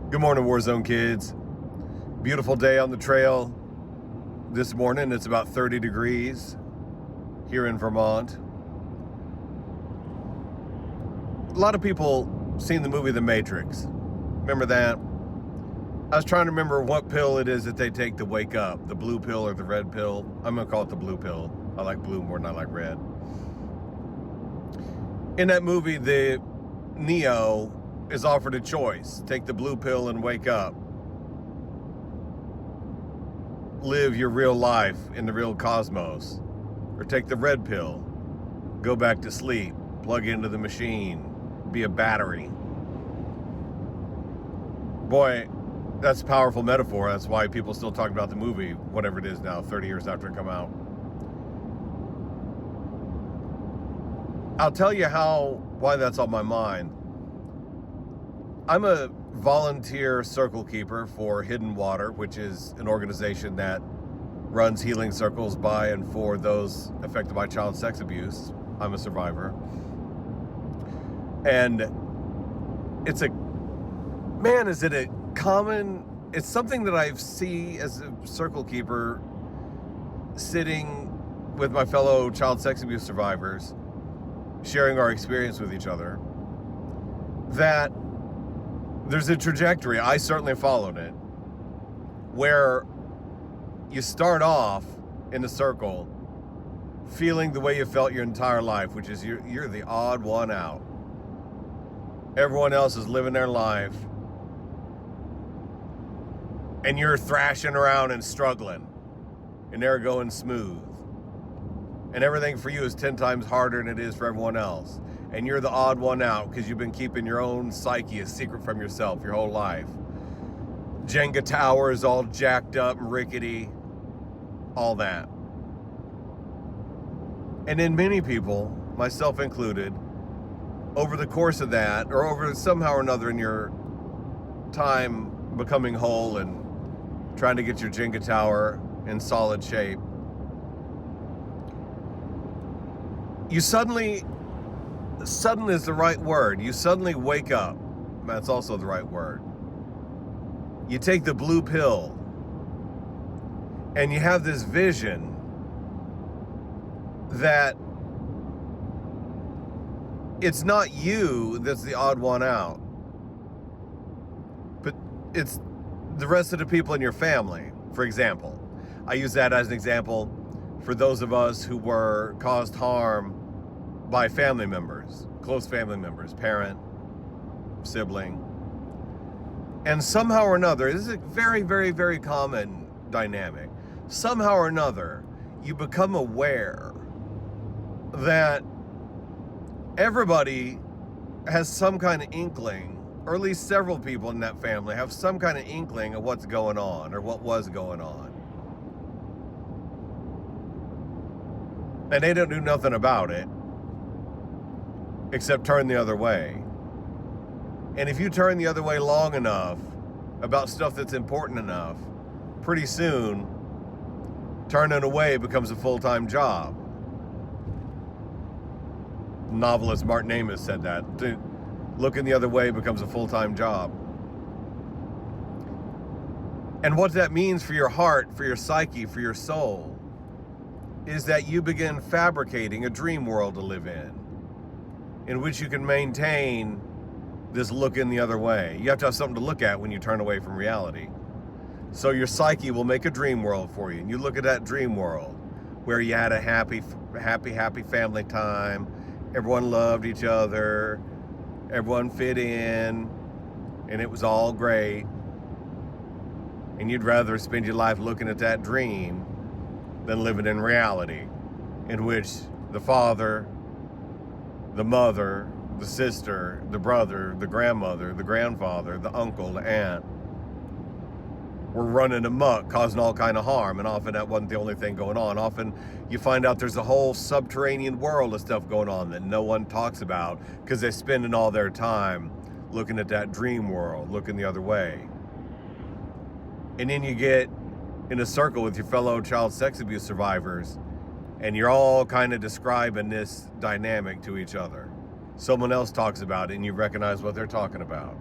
Good morning, Warzone kids. Beautiful day on the trail this morning. It's about 30 degrees here in Vermont. A lot of people seen the movie The Matrix. Remember that? I was trying to remember what pill it is that they take to wake up, the blue pill or the red pill. I'm going to call it the blue pill. I like blue more than I like red. In that movie, the Neo is offered a choice. Take the blue pill and wake up. Live your real life in the real cosmos. Or take the red pill. Go back to sleep. Plug into the machine. Be a battery. Boy, that's a powerful metaphor. That's why people still talk about the movie, whatever it is now, 30 years after it come out. I'll tell you why that's on my mind. I'm a volunteer circle keeper for Hidden Water, which is an organization that runs healing circles by and for those affected by child sex abuse. I'm a survivor. And it's something that I see as a circle keeper sitting with my fellow child sex abuse survivors, sharing our experience with each other, that there's a trajectory. I certainly followed it, where you start off in a circle feeling the way you felt your entire life, which is you're the odd one out. Everyone else is living their life, and you're thrashing around and struggling, and they're going smooth. And everything for you is 10 times harder than it is for everyone else. And you're the odd one out because you've been keeping your own psyche a secret from yourself your whole life. Jenga towers all jacked up and rickety, all that. And then many people, myself included, over the course of that, or over somehow or another in your time becoming whole and trying to get your Jenga tower in solid shape, you suddenly is the right word. You suddenly wake up. That's also the right word. You take the blue pill and you have this vision that it's not you that's the odd one out, but it's the rest of the people in your family. For example, I use that as an example for those of us who were caused harm by family members, close family members, parent, sibling. And somehow or another, this is a very, very, very common dynamic. Somehow or another, you become aware that everybody has some kind of inkling, or at least several people in that family have some kind of inkling of what's going on or what was going on. And they don't do nothing about it except turn the other way. And if you turn the other way long enough about stuff that's important enough, pretty soon turning away becomes a full-time job. Novelist Martin Amis said that. Looking the other way becomes a full-time job. And what that means for your heart, for your psyche, for your soul, is that you begin fabricating a dream world to live in which you can maintain this looking the other way. You have to have something to look at when you turn away from reality. So your psyche will make a dream world for you, and you look at that dream world where you had a happy family time, everyone loved each other, everyone fit in, and it was all great. And you'd rather spend your life looking at that dream than living in reality, in which the father, the mother, the sister, the brother, the grandmother, the grandfather, the uncle, the aunt were running amok, causing all kind of harm. And often that wasn't the only thing going on. Often you find out there's a whole subterranean world of stuff going on that no one talks about because they're spending all their time looking at that dream world, looking the other way. And then you get in a circle with your fellow child sex abuse survivors, and you're all kind of describing this dynamic to each other. Someone else talks about it and you recognize what they're talking about.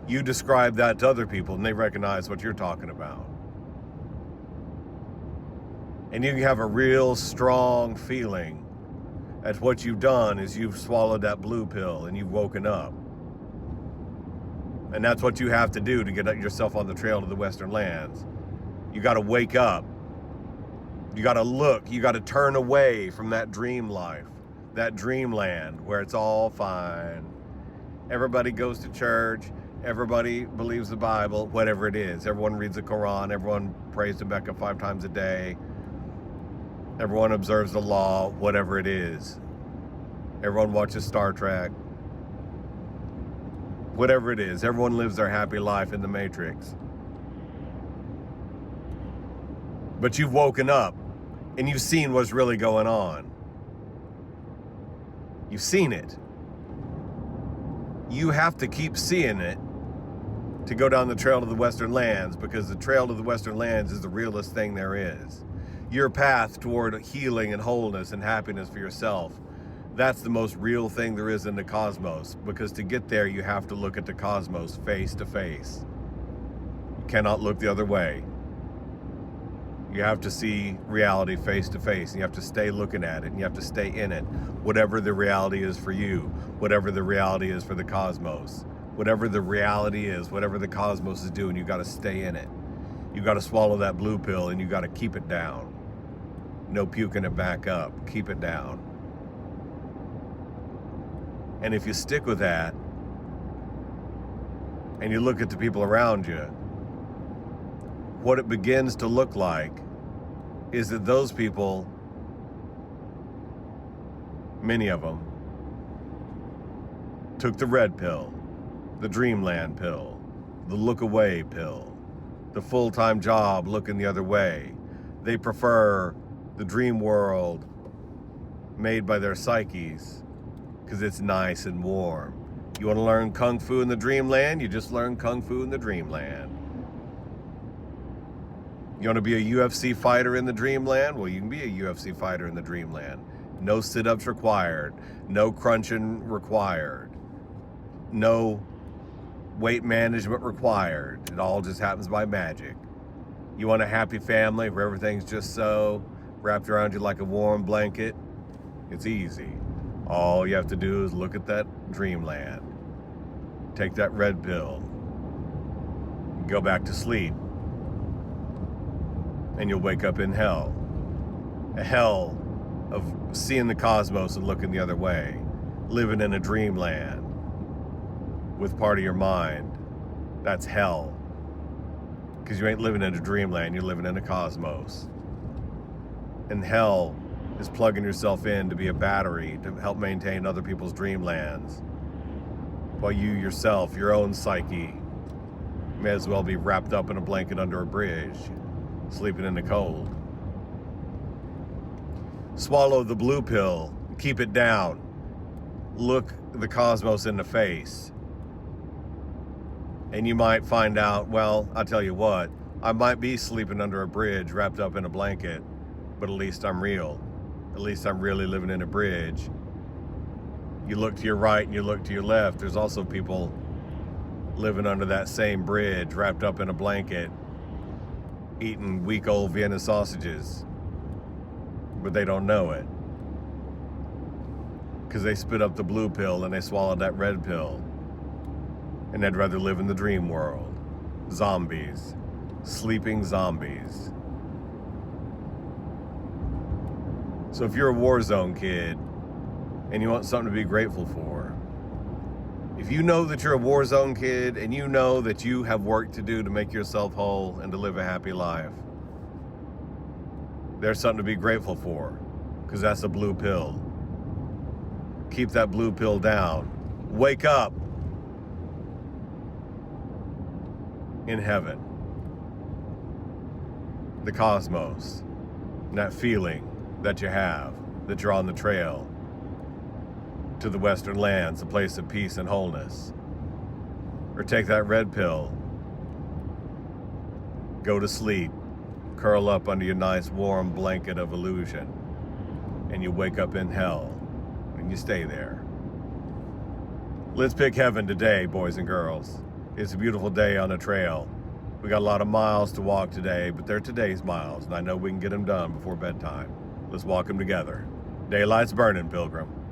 you describe that to other people and they recognize what you're talking about. And you can have a real strong feeling that what you've done is you've swallowed that blue pill and you've woken up. And that's what you have to do to get yourself on the trail to the Western lands. You got to wake up. You got to look. You got to turn away from that dream life, that dreamland where it's all fine. Everybody goes to church. Everybody believes the Bible, whatever it is. Everyone reads the Quran. Everyone prays to Mecca 5 times a day. Everyone observes the law, whatever it is. Everyone watches Star Trek. Whatever it is, everyone lives their happy life in the Matrix. But you've woken up and you've seen what's really going on. You've seen it. You have to keep seeing it to go down the trail to the Western lands, because the trail to the Western lands is the realest thing there is. Your path toward healing and wholeness and happiness for yourself, that's the most real thing there is in the cosmos, because to get there, you have to look at the cosmos face to face. You cannot look the other way. You have to see reality face to face, and you have to stay looking at it, and you have to stay in it. Whatever the reality is for you, whatever the reality is for the cosmos, whatever the reality is, whatever the cosmos is doing, you got to stay in it. You got to swallow that blue pill, and you got to keep it down. No puking it back up. Keep it down. And if you stick with that, and you look at the people around you, what it begins to look like is that those people, many of them, took the red pill, the dreamland pill, the look away pill, the full-time job looking the other way. They prefer the dream world made by their psyches because it's nice and warm. You want to learn Kung Fu in the dreamland? You just learn Kung Fu in the dreamland. You want to be a UFC fighter in the dreamland? Well, you can be a UFC fighter in the dreamland. No sit-ups required. No crunching required. No weight management required. It all just happens by magic. You want a happy family where everything's just so wrapped around you like a warm blanket? It's easy. All you have to do is look at that dreamland. Take that red pill. Go back to sleep. And you'll wake up in hell. A hell of seeing the cosmos and looking the other way. Living in a dreamland with part of your mind. That's hell. Because you ain't living in a dreamland, you're living in a cosmos. And hell is plugging yourself in to be a battery to help maintain other people's dreamlands, while you yourself, your own psyche, may as well be wrapped up in a blanket under a bridge, sleeping in the cold. Swallow the blue pill, keep it down. Look the cosmos in the face. And you might find out, well, I'll tell you what, I might be sleeping under a bridge wrapped up in a blanket, but at least I'm real. At least I'm really living in a bridge. You look to your right and you look to your left. There's also people living under that same bridge, wrapped up in a blanket, eating week old Vienna sausages. But they don't know it. Because they spit up the blue pill and they swallowed that red pill. And they'd rather live in the dream world. Zombies. Sleeping zombies. So if you're a war zone kid and you want something to be grateful for, if you know that you're a war zone kid and you know that you have work to do to make yourself whole and to live a happy life, there's something to be grateful for, because that's a blue pill. Keep that blue pill down. Wake up in heaven, the cosmos, and that feeling that you have, that you're on the trail to the Western lands, a place of peace and wholeness. Or take that red pill, go to sleep, curl up under your nice warm blanket of illusion, and you wake up in hell, and you stay there. Let's pick heaven today, boys and girls. It's a beautiful day on the trail. We got a lot of miles to walk today, but they're today's miles, and I know we can get them done before bedtime. Let's walk them together. Daylight's burning, Pilgrim.